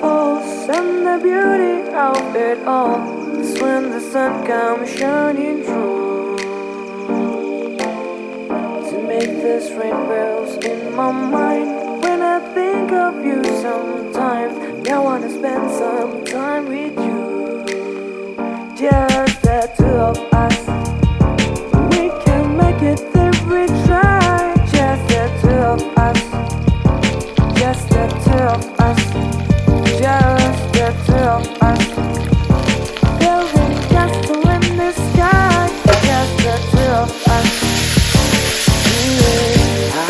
falls and the beauty of it all is when the sun comes shining through to make this rainbows in my mind. When I think of you sometimes, I wanna spend some time with you. Just the two of us, we can make it if we try. Just the two of us, just the two of us, just the two of us. Building castle in the sky, just the two of us. You and I.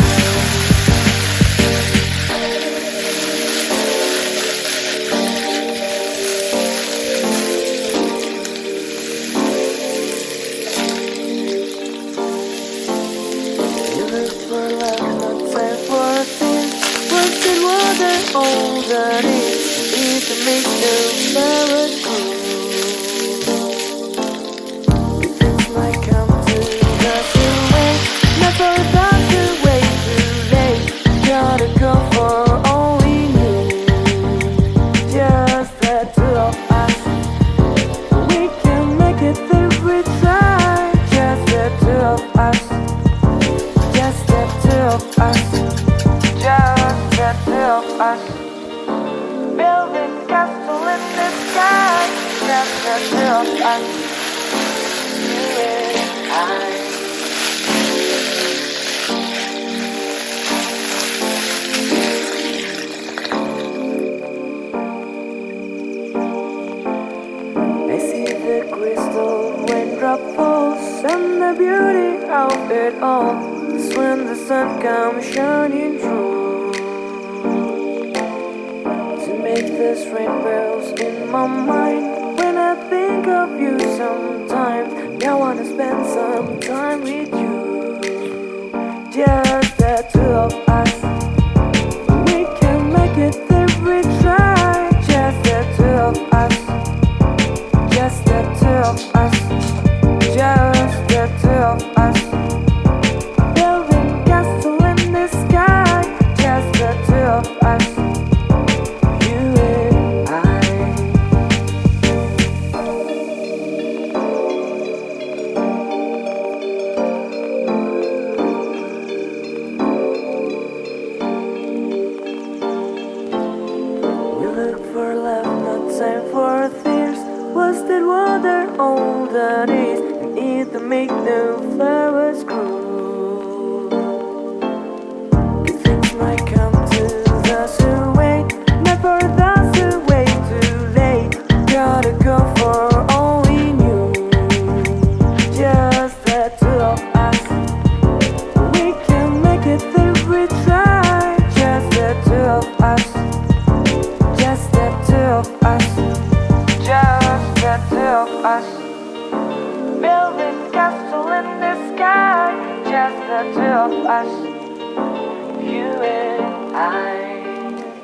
You look for love, not time for things. What's in water, all that is to make the flowers grow. Good things might come to us away, never thought to wait too late. Gotta go for all we knew. Just the two of us, we can make it if we try. Just the two of us, just the two of us, just the two of us. Building castle in the sky, just the two of us. You and I. I see the crystal raindrop falls and the beauty of it all is when the sun comes shining through to make this rainbows in my mind. When I think of you sometimes, I wanna spend some time with you. Just the two of us, we can make it if we try. Just the two of us, just the two of us, just the two of us. Building castle in the sky, just the two of us. You and I. We look for love, not time for tears. Was that water all that is? And eat to make the flowers grow. Good things might come to us away, never thus away too late. Gotta go for all we knew. Just the two of us, we can make it if we try. Just the two of us, just the two of us, just the two of us. Building castle in the sky, just the two of us. You and I.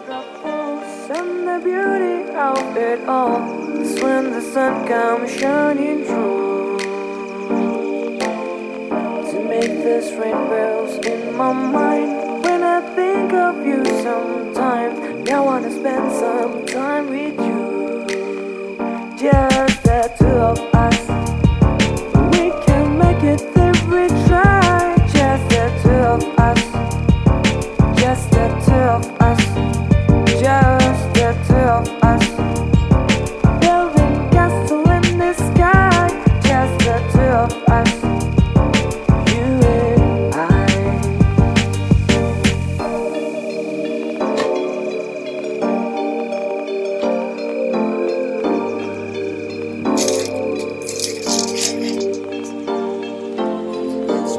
The falls and the beauty of it all is when the sun comes shining through to make this rainbows in my mind. When I think of you sometimes, I wanna spend some time with you. Just the two of us, we can make it if we try. Just the two of us, just the two of us, just the two of us. Building castle in the sky, just the two of us. You and I.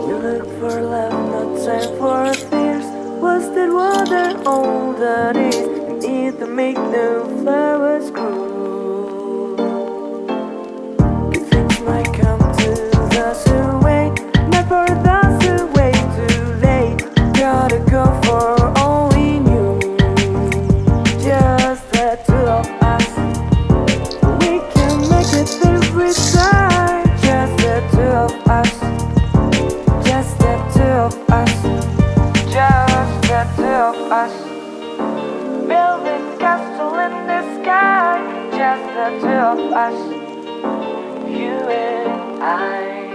We look for love, not time for tears. Was that water all that is? And eat to make the flowers grow. Good things might come to us away, never thus away too late. Gotta go for all we knew. Just the two of us, we can make it if we try. Just the two of us, just the two of us, just the two of us. Building castle in the two of us, you and I.